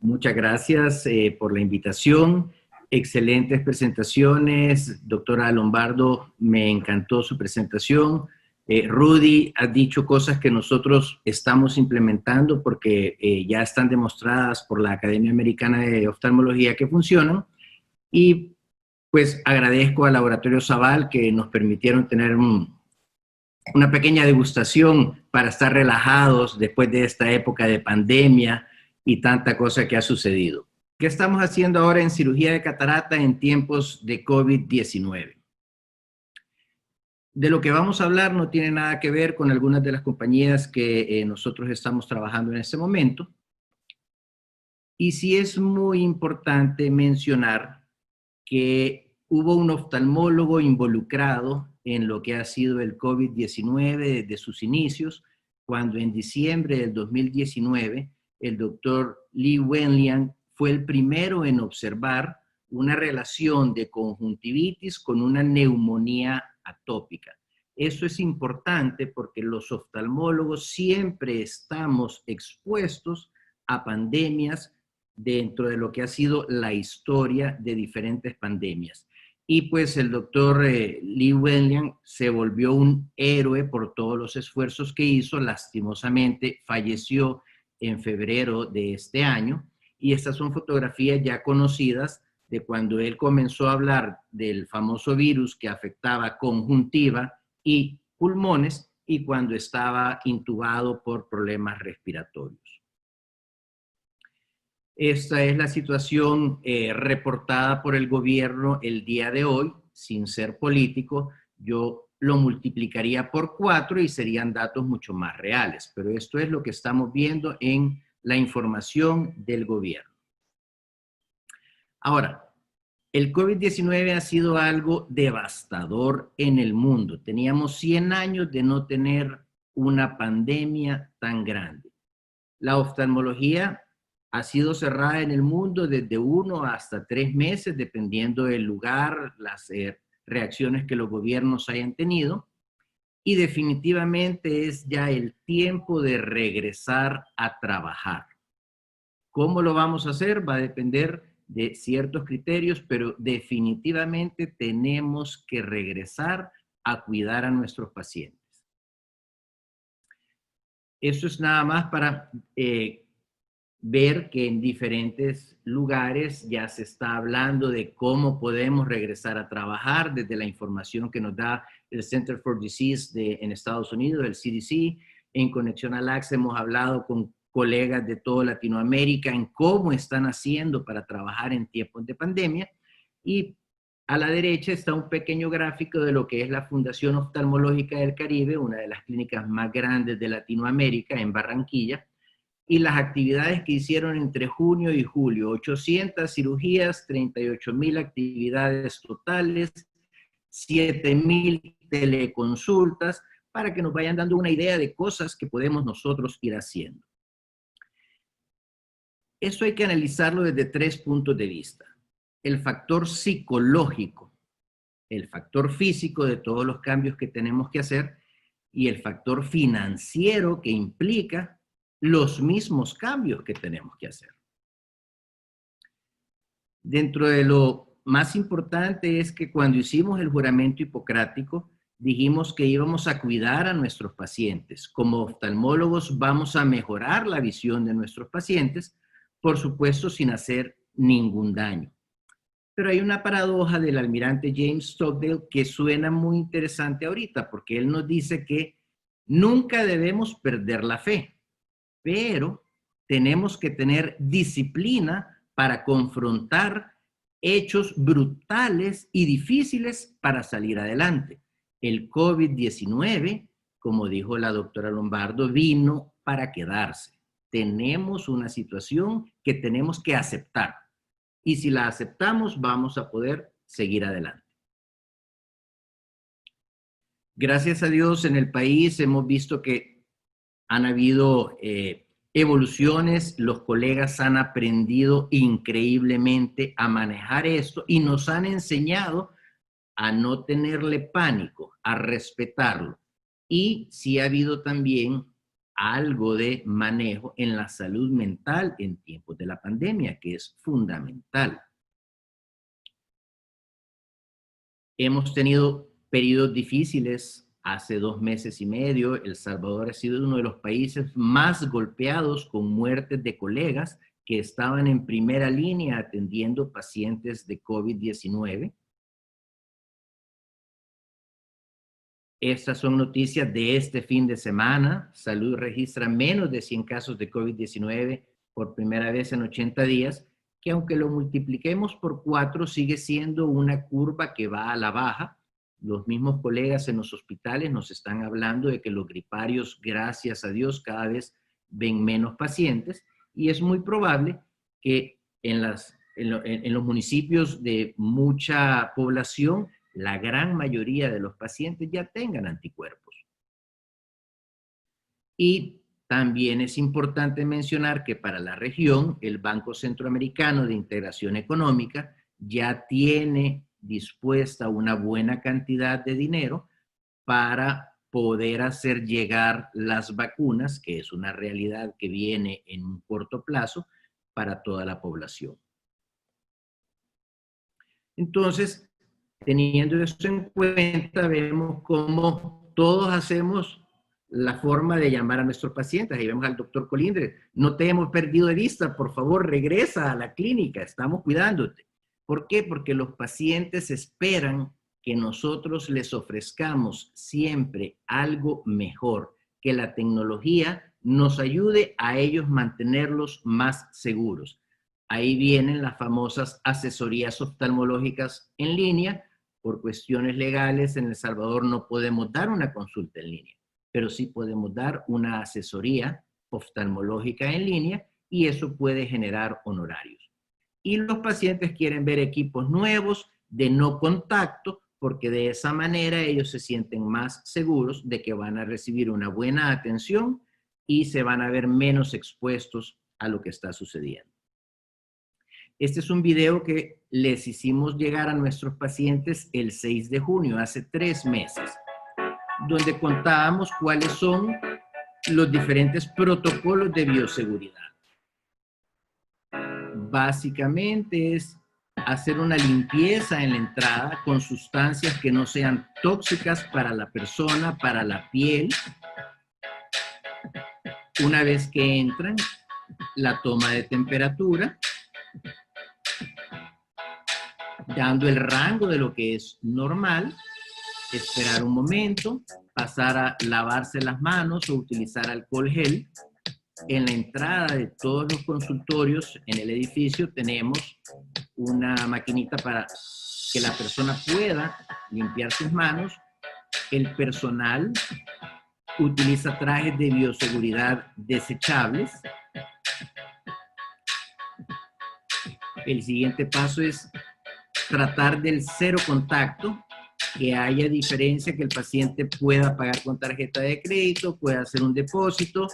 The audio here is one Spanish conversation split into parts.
Muchas gracias por la invitación. Excelentes presentaciones. Doctora Lombardo, me encantó su presentación. Rudy ha dicho cosas que nosotros estamos implementando porque ya están demostradas por la Academia Americana de Oftalmología que funcionan. Y pues agradezco al Laboratorio Zaval que nos permitieron tener una pequeña degustación para estar relajados después de esta época de pandemia y tanta cosa que ha sucedido. ¿Qué estamos haciendo ahora en cirugía de catarata en tiempos de COVID-19? De lo que vamos a hablar no tiene nada que ver con algunas de las compañías que nosotros estamos trabajando en este momento. Y sí es muy importante mencionar que hubo un oftalmólogo involucrado en lo que ha sido el COVID-19 desde sus inicios, cuando en diciembre del 2019 el doctor Li Wenliang fue el primero en observar una relación de conjuntivitis con una neumonía atópica. Eso es importante porque los oftalmólogos siempre estamos expuestos a pandemias dentro de lo que ha sido la historia de diferentes pandemias. Y pues el doctor Li Wenliang se volvió un héroe por todos los esfuerzos que hizo. Lastimosamente falleció en febrero de este año. Y estas son fotografías ya conocidas de cuando él comenzó a hablar del famoso virus que afectaba conjuntiva y pulmones y cuando estaba intubado por problemas respiratorios. Esta es la situación reportada por el gobierno el día de hoy. Sin ser político, yo lo multiplicaría por 4 y serían datos mucho más reales. Pero esto es lo que estamos viendo en la información del gobierno. Ahora, el COVID-19 ha sido algo devastador en el mundo. Teníamos 100 años de no tener una pandemia tan grande. La oftalmología ha sido cerrada en el mundo desde 1 hasta 3 meses, dependiendo del lugar, las reacciones que los gobiernos hayan tenido. Y definitivamente es ya el tiempo de regresar a trabajar. ¿Cómo lo vamos a hacer? Va a depender de ciertos criterios, pero definitivamente tenemos que regresar a cuidar a nuestros pacientes. Eso es nada más para ver que en diferentes lugares ya se está hablando de cómo podemos regresar a trabajar desde la información que nos da el Center for Disease en Estados Unidos, el CDC. En Conexión al AXA hemos hablado con colegas de toda Latinoamérica en cómo están haciendo para trabajar en tiempos de pandemia. Y a la derecha está un pequeño gráfico de lo que es la Fundación Oftalmológica del Caribe, una de las clínicas más grandes de Latinoamérica en Barranquilla, y las actividades que hicieron entre junio y julio: 800 cirugías, 38,000 actividades totales, 7,000 teleconsultas, para que nos vayan dando una idea de cosas que podemos nosotros ir haciendo. Eso hay que analizarlo desde 3 puntos de vista: el factor psicológico, el factor físico de todos los cambios que tenemos que hacer y el factor financiero que implica los mismos cambios que tenemos que hacer. Dentro de lo más importante es que cuando hicimos el juramento hipocrático, dijimos que íbamos a cuidar a nuestros pacientes. Como oftalmólogos vamos a mejorar la visión de nuestros pacientes, por supuesto sin hacer ningún daño. Pero hay una paradoja del almirante James Stockdale que suena muy interesante ahorita, porque él nos dice que nunca debemos perder la fe, pero tenemos que tener disciplina para confrontar hechos brutales y difíciles para salir adelante. El COVID-19, como dijo la doctora Lombardo, vino para quedarse. Tenemos una situación que tenemos que aceptar. Y si la aceptamos, vamos a poder seguir adelante. Gracias a Dios, en el país hemos visto que han habido evoluciones, los colegas han aprendido increíblemente a manejar esto y nos han enseñado a no tenerle pánico, a respetarlo. Y sí ha habido también algo de manejo en la salud mental en tiempos de la pandemia, que es fundamental. Hemos tenido periodos difíciles. Hace 2 meses y medio, El Salvador ha sido uno de los países más golpeados con muertes de colegas que estaban en primera línea atendiendo pacientes de COVID-19. Estas son noticias de este fin de semana. Salud registra menos de 100 casos de COVID-19 por primera vez en 80 días, que aunque lo multipliquemos por 4, sigue siendo una curva que va a la baja. Los mismos colegas en los hospitales nos están hablando de que los griparios, gracias a Dios, cada vez ven menos pacientes, y es muy probable que en los municipios de mucha población, la gran mayoría de los pacientes ya tengan anticuerpos. Y también es importante mencionar que para la región, el Banco Centroamericano de Integración Económica ya tiene dispuesta una buena cantidad de dinero para poder hacer llegar las vacunas, que es una realidad que viene en un corto plazo, para toda la población. Entonces, teniendo eso en cuenta, vemos cómo todos hacemos la forma de llamar a nuestros pacientes. Ahí vemos al doctor Colindres. No te hemos perdido de vista, por favor, regresa a la clínica, estamos cuidándote. ¿Por qué? Porque los pacientes esperan que nosotros les ofrezcamos siempre algo mejor, que la tecnología nos ayude a ellos mantenerlos más seguros. Ahí vienen las famosas asesorías oftalmológicas en línea. Por cuestiones legales en El Salvador no podemos dar una consulta en línea, pero sí podemos dar una asesoría oftalmológica en línea, y eso puede generar honorarios. Y los pacientes quieren ver equipos nuevos de no contacto, porque de esa manera ellos se sienten más seguros de que van a recibir una buena atención y se van a ver menos expuestos a lo que está sucediendo. Este es un video que les hicimos llegar a nuestros pacientes el 6 de junio, hace 3 meses, donde contábamos cuáles son los diferentes protocolos de bioseguridad. Básicamente es hacer una limpieza en la entrada con sustancias que no sean tóxicas para la persona, para la piel. Una vez que entran, la toma de temperatura, dando el rango de lo que es normal, esperar un momento, pasar a lavarse las manos o utilizar alcohol gel. En la entrada de todos los consultorios en el edificio tenemos una maquinita para que la persona pueda limpiar sus manos. El personal utiliza trajes de bioseguridad desechables. El siguiente paso es tratar del cero contacto, que haya diferencia, que el paciente pueda pagar con tarjeta de crédito, pueda hacer un depósito,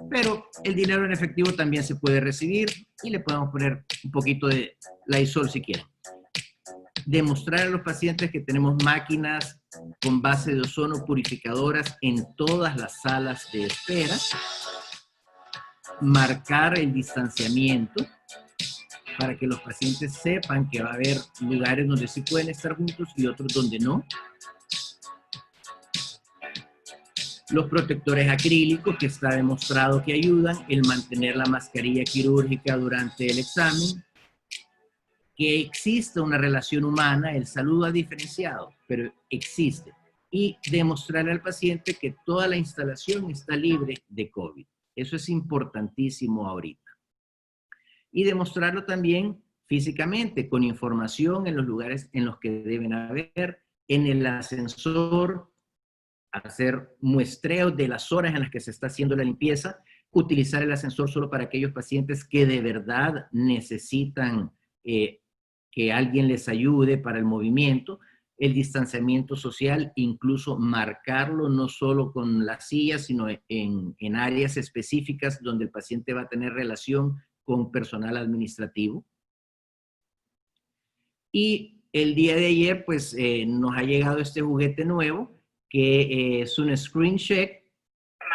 pero el dinero en efectivo también se puede recibir, y le podemos poner un poquito de Lysol si quieren. Demostrar a los pacientes que tenemos máquinas con base de ozono purificadoras en todas las salas de espera. Marcar el distanciamiento para que los pacientes sepan que va a haber lugares donde sí pueden estar juntos y otros donde no. Los protectores acrílicos, que está demostrado que ayudan, el mantener la mascarilla quirúrgica durante el examen, que existe una relación humana, el saludo ha diferenciado, pero existe, y demostrarle al paciente que toda la instalación está libre de COVID. Eso es importantísimo ahorita. Y demostrarlo también físicamente, con información en los lugares en los que deben haber, en el ascensor, hacer muestreos de las horas en las que se está haciendo la limpieza, utilizar el ascensor solo para aquellos pacientes que de verdad necesitan que alguien les ayude para el movimiento, el distanciamiento social, incluso marcarlo no solo con las sillas, sino en áreas específicas donde el paciente va a tener relación con personal administrativo. Y el día de ayer, pues, nos ha llegado este juguete nuevo, que es un screen check. No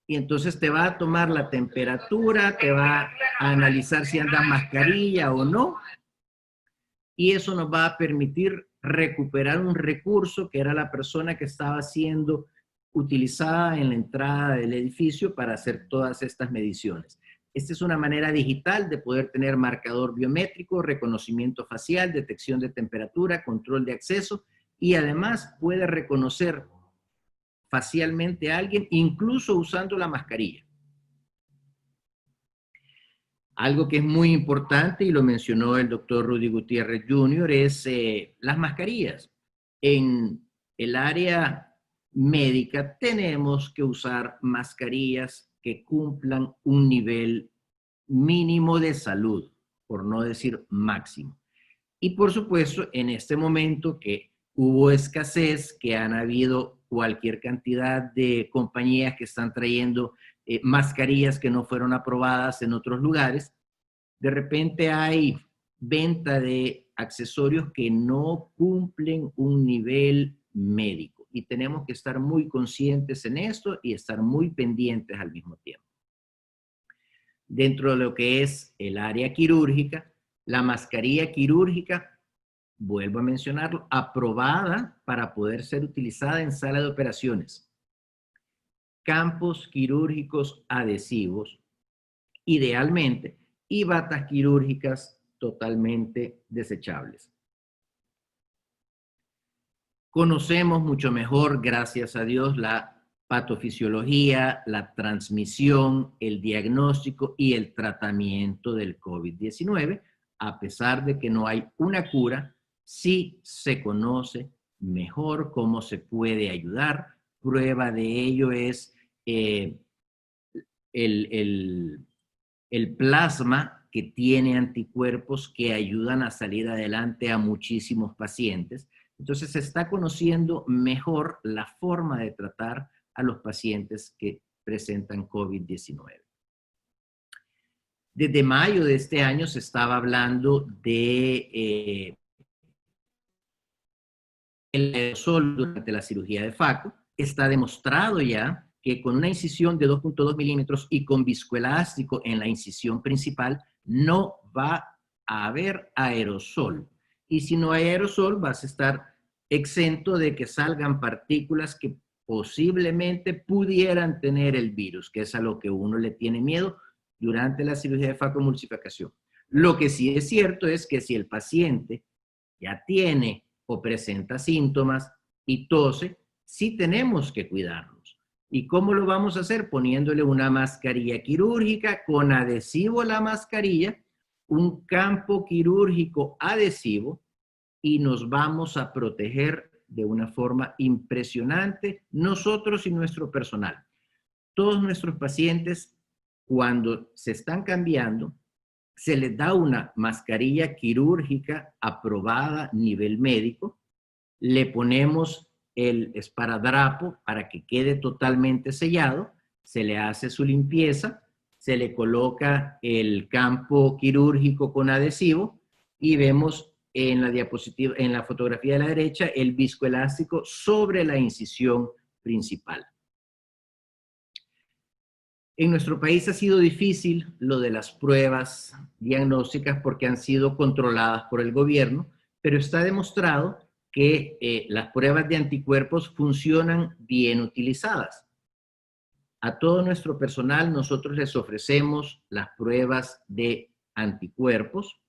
y entonces te va a tomar la temperatura, te va a analizar si anda mascarilla o no, y eso nos va a permitir recuperar un recurso que era la persona que estaba siendo utilizada en la entrada del edificio para hacer todas estas mediciones. Esta es una manera digital de poder tener marcador biométrico, reconocimiento facial, detección de temperatura, control de acceso, y además puede reconocer facialmente a alguien, incluso usando la mascarilla. Algo que es muy importante, y lo mencionó el doctor Rudy Gutiérrez Jr., es las mascarillas. En el área médica tenemos que usar mascarillas que cumplan un nivel mínimo de salud, por no decir máximo. Y por supuesto, en este momento que hubo escasez, que han habido cualquier cantidad de compañías que están trayendo mascarillas que no fueron aprobadas en otros lugares, de repente hay venta de accesorios que no cumplen un nivel médico. Y tenemos que estar muy conscientes en esto y estar muy pendientes al mismo tiempo. Dentro de lo que es el área quirúrgica, la mascarilla quirúrgica, vuelvo a mencionarlo, aprobada para poder ser utilizada en sala de operaciones. Campos quirúrgicos adhesivos, idealmente, y batas quirúrgicas totalmente desechables. Conocemos mucho mejor, gracias a Dios, la patofisiología, la transmisión, el diagnóstico y el tratamiento del COVID-19. A pesar de que no hay una cura, sí se conoce mejor cómo se puede ayudar. Prueba de ello es el plasma, que tiene anticuerpos que ayudan a salir adelante a muchísimos pacientes. Entonces se está conociendo mejor la forma de tratar a los pacientes que presentan COVID-19. Desde mayo de este año se estaba hablando de el aerosol durante la cirugía de FACO. Está demostrado ya que con una incisión de 2.2 milímetros y con viscoelástico en la incisión principal no va a haber aerosol. Y si no hay aerosol, vas a estar exento de que salgan partículas que posiblemente pudieran tener el virus, que es a lo que uno le tiene miedo durante la cirugía de facomulsificación. Lo que sí es cierto es que si el paciente ya tiene o presenta síntomas y tose, sí tenemos que cuidarnos. ¿Y cómo lo vamos a hacer? Poniéndole una mascarilla quirúrgica con adhesivo a la mascarilla, un campo quirúrgico adhesivo, y nos vamos a proteger de una forma impresionante nosotros y nuestro personal. Todos nuestros pacientes, cuando se están cambiando, se les da una mascarilla quirúrgica aprobada a nivel médico, le ponemos el esparadrapo para que quede totalmente sellado, se le hace su limpieza, se le coloca el campo quirúrgico con adhesivo y vemos en la diapositiva, en la fotografía de la derecha, el viscoelástico sobre la incisión principal. En nuestro país ha sido difícil lo de las pruebas diagnósticas porque han sido controladas por el gobierno, pero está demostrado que las pruebas de anticuerpos funcionan bien utilizadas. A todo nuestro personal nosotros les ofrecemos las pruebas de anticuerpos,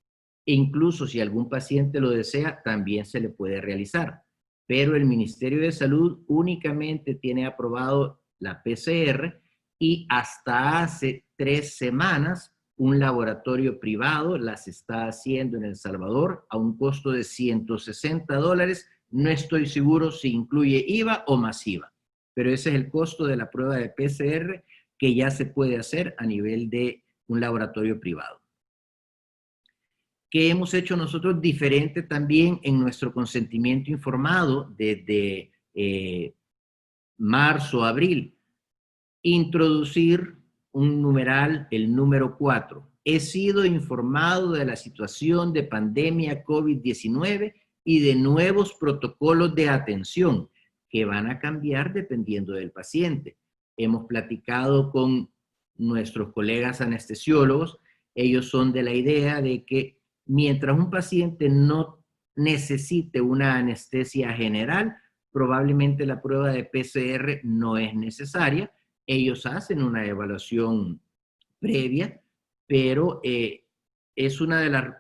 e incluso si algún paciente lo desea, también se le puede realizar. Pero el Ministerio de Salud únicamente tiene aprobado la PCR, y hasta hace 3 semanas un laboratorio privado las está haciendo en El Salvador a un costo de $160. No estoy seguro si incluye IVA o más IVA, pero ese es el costo de la prueba de PCR que ya se puede hacer a nivel de un laboratorio privado. ¿Qué hemos hecho nosotros diferente también en nuestro consentimiento informado desde marzo, abril? Introducir un numeral, el número 4. He sido informado de la situación de pandemia COVID-19 y de nuevos protocolos de atención que van a cambiar dependiendo del paciente. hemos platicado con nuestros colegas anestesiólogos. Ellos son de la idea de que mientras un paciente no necesite una anestesia general, probablemente la prueba de PCR no es necesaria. Ellos hacen una evaluación previa, pero es una de las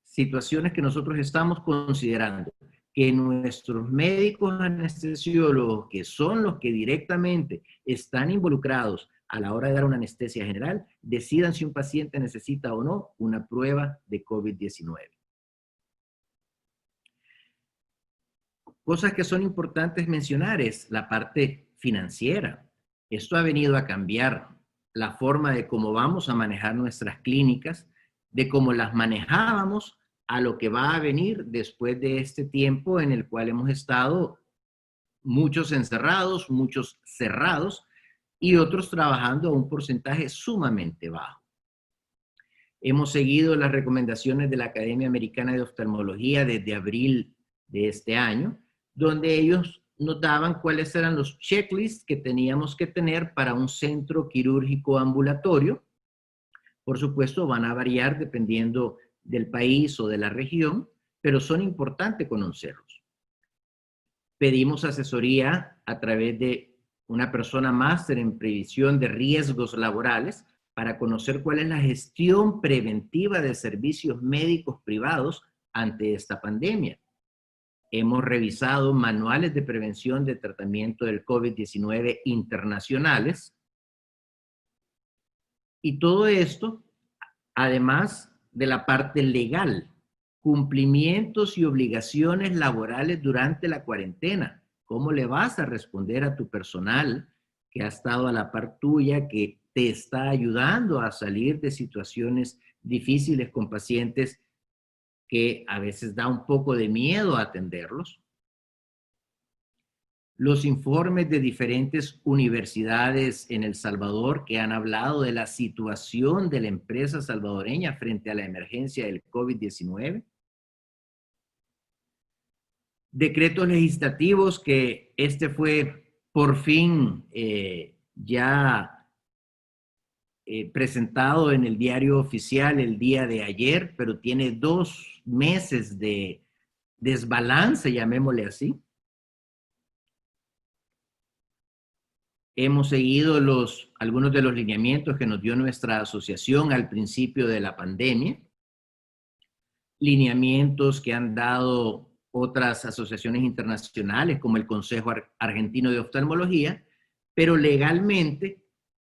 situaciones que nosotros estamos considerando, que nuestros médicos anestesiólogos, que son los que directamente están involucrados a la hora de dar una anestesia general, decidan si un paciente necesita o no una prueba de COVID-19. Cosas que son importantes mencionar es la parte financiera. Esto ha venido a cambiar la forma de cómo vamos a manejar nuestras clínicas, de cómo las manejábamos a lo que va a venir después de este tiempo en el cual hemos estado muchos encerrados, muchos cerrados y otros trabajando a un porcentaje sumamente bajo. Hemos seguido las recomendaciones de la Academia Americana de Oftalmología desde abril de este año, donde ellos nos daban cuáles eran los checklists que teníamos que tener para un centro quirúrgico ambulatorio. Por supuesto, van a variar dependiendo del país o de la región, pero son importantes conocerlos. Pedimos asesoría a través de una persona máster en previsión de riesgos laborales para conocer cuál es la gestión preventiva de servicios médicos privados ante esta pandemia. Hemos revisado manuales de prevención de tratamiento del COVID-19 internacionales. Y todo esto, además de la parte legal, cumplimientos y obligaciones laborales durante la cuarentena. ¿Cómo le vas a responder a tu personal que ha estado a la par tuya, que te está ayudando a salir de situaciones difíciles con pacientes que a veces da un poco de miedo atenderlos? Los informes de diferentes universidades en El Salvador que han hablado de la situación de la empresa salvadoreña frente a la emergencia del COVID-19. Decretos legislativos que fue por fin presentado en el diario oficial el día de ayer, pero tiene 2 meses de desbalance, llamémosle así. Hemos seguido algunos de los lineamientos que nos dio nuestra asociación al principio de la pandemia, lineamientos que han dado otras asociaciones internacionales como el Consejo Argentino de Oftalmología, pero legalmente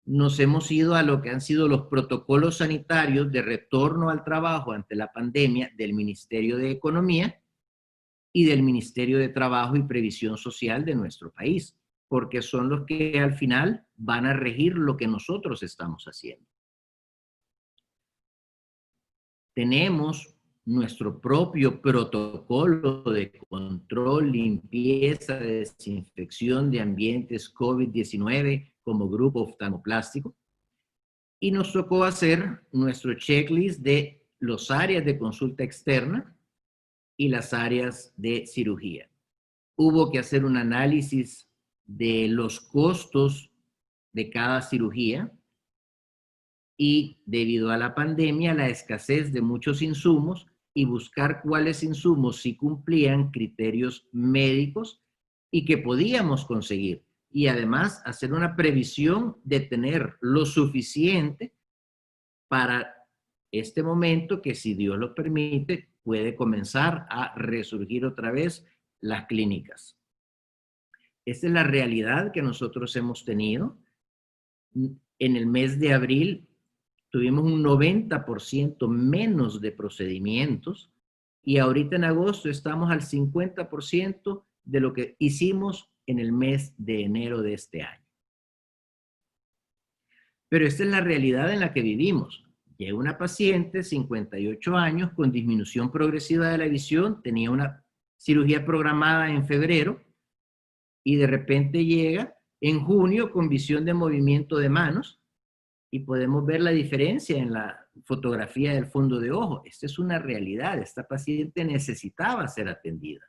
nos hemos ido a lo que han sido los protocolos sanitarios de retorno al trabajo ante la pandemia del Ministerio de Economía y del Ministerio de Trabajo y Previsión Social de nuestro país, porque son los que al final van a regir lo que nosotros estamos haciendo. Tenemos nuestro propio protocolo de control, limpieza, desinfección de ambientes COVID-19 como grupo oftalmoplástico. Y nos tocó hacer nuestro checklist de las áreas de consulta externa y las áreas de cirugía. Hubo que hacer un análisis de los costos de cada cirugía y debido a la pandemia, la escasez de muchos insumos y buscar cuáles insumos sí cumplían criterios médicos y que podíamos conseguir. Y además hacer una previsión de tener lo suficiente para este momento que, si Dios lo permite, puede comenzar a resurgir otra vez las clínicas. Esta es la realidad que nosotros hemos tenido. En el mes de abril tuvimos un 90% menos de procedimientos y ahorita en agosto estamos al 50% de lo que hicimos en el mes de enero de este año. Pero esta es la realidad en la que vivimos. Llega una paciente, 58 años, con disminución progresiva de la visión, tenía una cirugía programada en febrero y de repente llega en junio con visión de movimiento de manos y podemos ver la diferencia en la fotografía del fondo de ojo. Esta es una realidad. Esta paciente necesitaba ser atendida.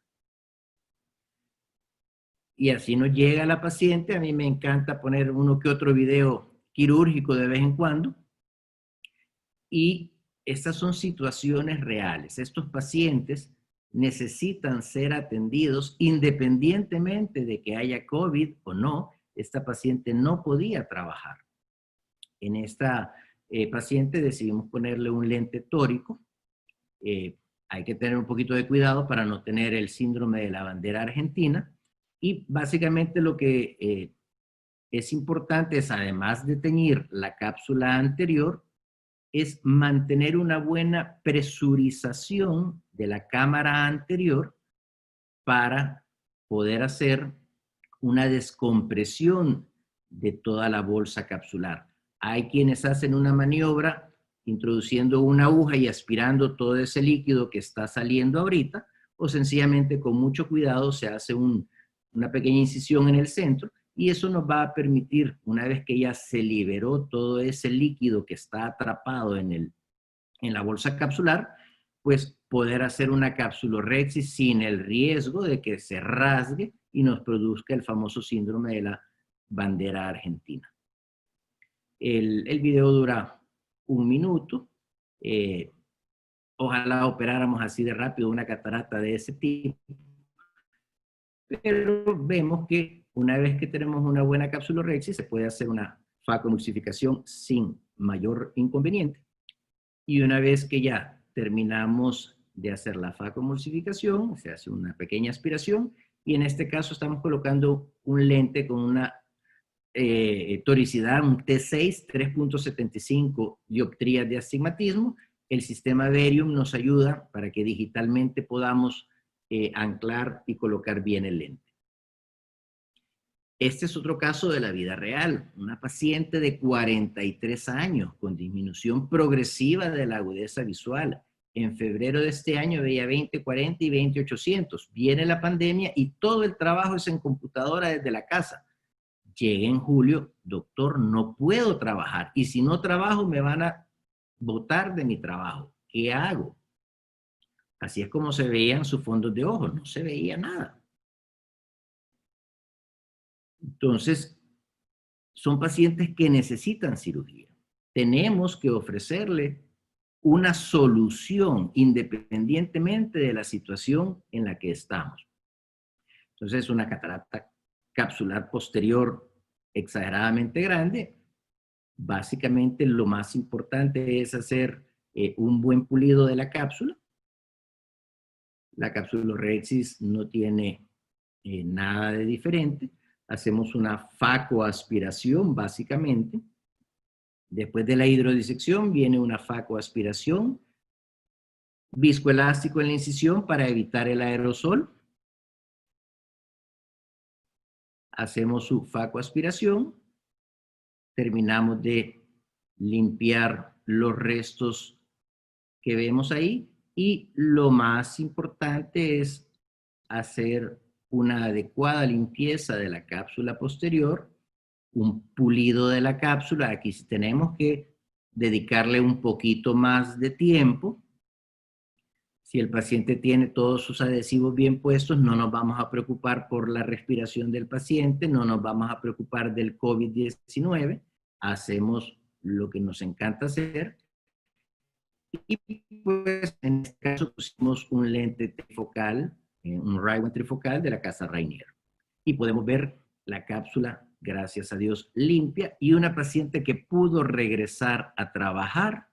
y así nos llega la paciente. A mí me encanta poner uno que otro video quirúrgico de vez en cuando. Y estas son situaciones reales. Estos pacientes necesitan ser atendidos independientemente de que haya COVID o no. Esta paciente no podía trabajar. En esta paciente decidimos ponerle un lente tórico. Hay que tener un poquito de cuidado para no tener el síndrome de la bandera argentina. Y básicamente lo que es importante es, además de teñir la cápsula anterior, es mantener una buena presurización de la cámara anterior para poder hacer una descompresión de toda la bolsa capsular. Hay quienes hacen una maniobra introduciendo una aguja y aspirando todo ese líquido que está saliendo ahorita, o sencillamente con mucho cuidado se hace una pequeña incisión en el centro, y eso nos va a permitir, una vez que ya se liberó todo ese líquido que está atrapado en la bolsa capsular, pues poder hacer una capsulorhexis sin el riesgo de que se rasgue y nos produzca el famoso síndrome de la bandera argentina. El video dura 1 minuto. Ojalá operáramos así de rápido una catarata de ese tipo, pero vemos que una vez que tenemos una buena capsulorhexis se puede hacer una facoemulsificación sin mayor inconveniente. Y una vez que ya terminamos de hacer la facoemulsificación, se hace una pequeña aspiración, y en este caso estamos colocando un lente con una toricidad, un T6, 3.75 dioptrías de astigmatismo. El sistema Varium nos ayuda para que digitalmente podamos anclar y colocar bien el lente. Este es otro caso de la vida real. Una paciente de 43 años con disminución progresiva de la agudeza visual. En febrero de este año veía 20/40 y 20/800. Viene la pandemia y todo el trabajo es en computadora desde la casa. Llegué en julio, doctor, no puedo trabajar. Y si no trabajo me van a botar de mi trabajo. ¿Qué hago? Así es como se veían sus fondos de ojos. No se veía nada. Entonces, son pacientes que necesitan cirugía. Tenemos que ofrecerle una solución independientemente de la situación en la que estamos. Entonces, una catarata capsular posterior exageradamente grande, básicamente lo más importante es hacer un buen pulido de la cápsula. La capsulorhexis no tiene nada de diferente. Hacemos una facoaspiración, básicamente. Después de la hidrodisección viene una facoaspiración, viscoelástico en la incisión para evitar el aerosol. Hacemos su facoaspiración, terminamos de limpiar los restos que vemos ahí, y lo más importante es hacer una adecuada limpieza de la cápsula posterior, un pulido de la cápsula. Aquí sí tenemos que dedicarle un poquito más de tiempo. Si el paciente tiene todos sus adhesivos bien puestos, no nos vamos a preocupar por la respiración del paciente, no nos vamos a preocupar del COVID-19. Hacemos lo que nos encanta hacer. Y pues en este caso pusimos un lente trifocal, un Ray-Ban trifocal de la casa Rainier. Y podemos ver la cápsula, gracias a Dios, limpia, y una paciente que pudo regresar a trabajar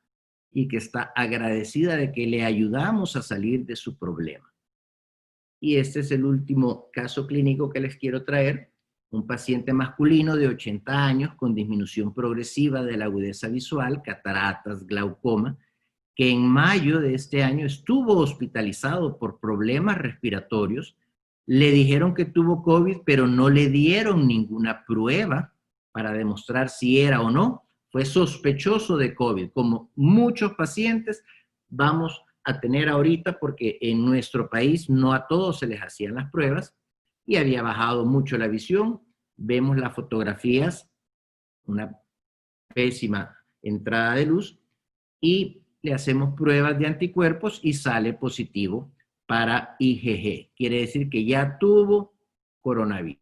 y que está agradecida de que le ayudamos a salir de su problema. Y este es el último caso clínico que les quiero traer. Un paciente masculino de 80 años con disminución progresiva de la agudeza visual, cataratas, glaucoma, que en mayo de este año estuvo hospitalizado por problemas respiratorios. Le dijeron que tuvo COVID, pero no le dieron ninguna prueba para demostrar si era o no. Fue sospechoso de COVID, como muchos pacientes vamos a tener ahorita, porque en nuestro país no a todos se les hacían las pruebas, y había bajado mucho la visión. Vemos las fotografías, una pésima entrada de luz, y le hacemos pruebas de anticuerpos y sale positivo para IgG. Quiere decir que ya tuvo coronavirus.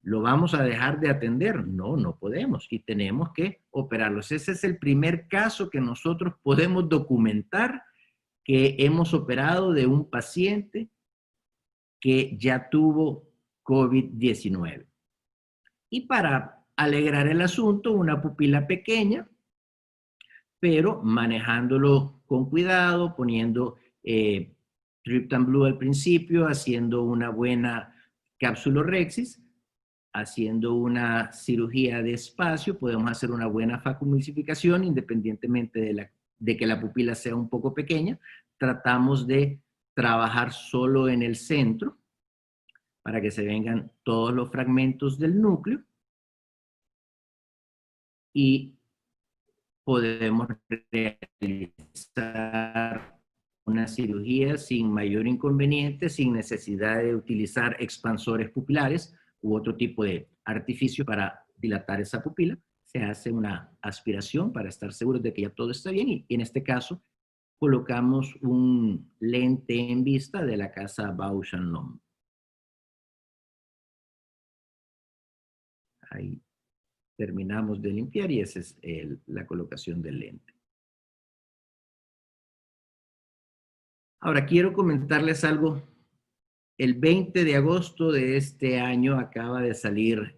¿Lo vamos a dejar de atender? No, no podemos y tenemos que operarlos. Ese es el primer caso que nosotros podemos documentar que hemos operado de un paciente que ya tuvo COVID-19. Y para alegrar el asunto, una pupila pequeña, pero manejándolo con cuidado, poniendo Triptan Blue al principio, haciendo una buena capsulorhexis, haciendo una cirugía de espacio, podemos hacer una buena facomulsificación independientemente de que la pupila sea un poco pequeña. Tratamos de trabajar solo en el centro para que se vengan todos los fragmentos del núcleo y podemos realizar una cirugía sin mayor inconveniente, sin necesidad de utilizar expansores pupilares u otro tipo de artificio para dilatar esa pupila. Se hace una aspiración para estar seguros de que ya todo está bien y en este caso colocamos un lente en vista de la casa Bausch + Lomb. Ahí terminamos de limpiar y esa es la colocación del lente. Ahora quiero comentarles algo. El 20 de agosto de este año acaba de salir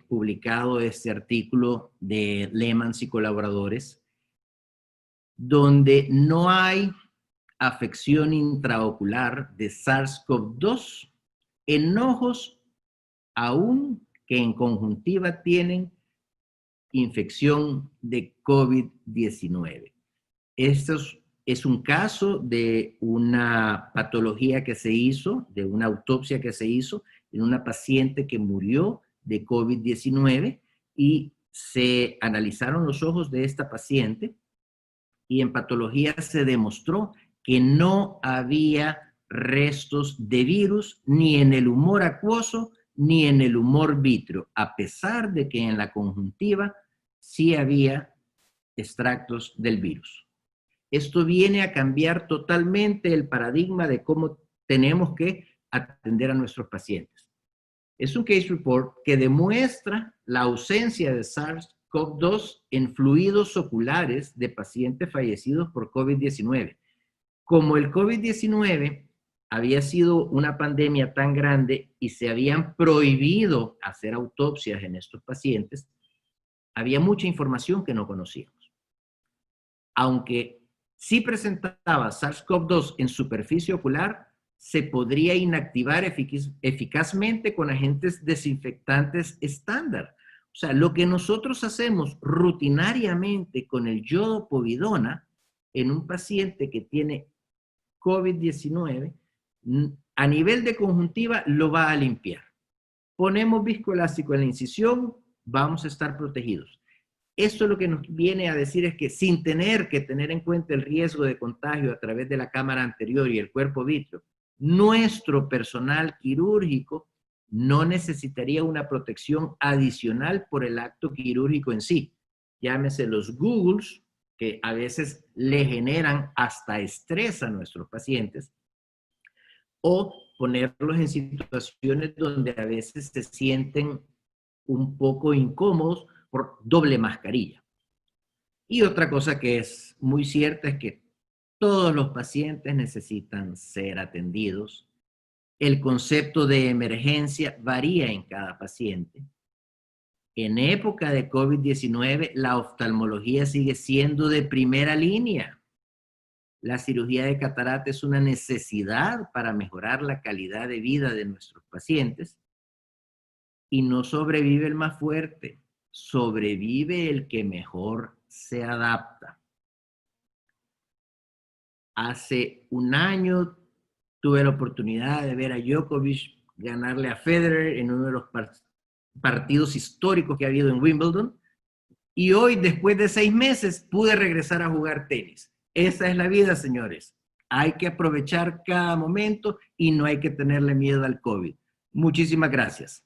publicado este artículo de Lehmann y colaboradores, donde no hay afección intraocular de SARS-CoV-2 en ojos aún que en conjuntiva tienen infección de COVID-19. Esto es un caso de una patología que se hizo, de una autopsia que se hizo en una paciente que murió de COVID-19 y se analizaron los ojos de esta paciente y en patología se demostró que no había restos de virus ni en el humor acuoso ni en el humor vítreo, a pesar de que en la conjuntiva sí había extractos del virus. Esto viene a cambiar totalmente el paradigma de cómo tenemos que atender a nuestros pacientes. Es un case report que demuestra la ausencia de SARS-CoV-2 en fluidos oculares de pacientes fallecidos por COVID-19. Como el COVID-19 había sido una pandemia tan grande y se habían prohibido hacer autopsias en estos pacientes, había mucha información que no conocíamos. Aunque sí presentaba SARS-CoV-2 en superficie ocular, se podría inactivar eficazmente con agentes desinfectantes estándar. O sea, lo que nosotros hacemos rutinariamente con el yodopovidona en un paciente que tiene COVID-19, a nivel de conjuntiva lo va a limpiar. Ponemos viscoelástico en la incisión, vamos a estar protegidos. Esto lo que nos viene a decir es que sin tener que tener en cuenta el riesgo de contagio a través de la cámara anterior y el cuerpo vítreo, nuestro personal quirúrgico no necesitaría una protección adicional por el acto quirúrgico en sí. Llámese los Googles, que a veces le generan hasta estrés a nuestros pacientes, o ponerlos en situaciones donde a veces se sienten un poco incómodos por doble mascarilla. Y otra cosa que es muy cierta es que todos los pacientes necesitan ser atendidos. El concepto de emergencia varía en cada paciente. En época de COVID-19, la oftalmología sigue siendo de primera línea. La cirugía de catarata es una necesidad para mejorar la calidad de vida de nuestros pacientes. Y no sobrevive el más fuerte, sobrevive el que mejor se adapta. Hace un año tuve la oportunidad de ver a Djokovic ganarle a Federer en uno de los partidos históricos que ha habido en Wimbledon. Y hoy, después de 6 meses, pude regresar a jugar tenis. Esa es la vida, señores. Hay que aprovechar cada momento y no hay que tenerle miedo al COVID. Muchísimas gracias.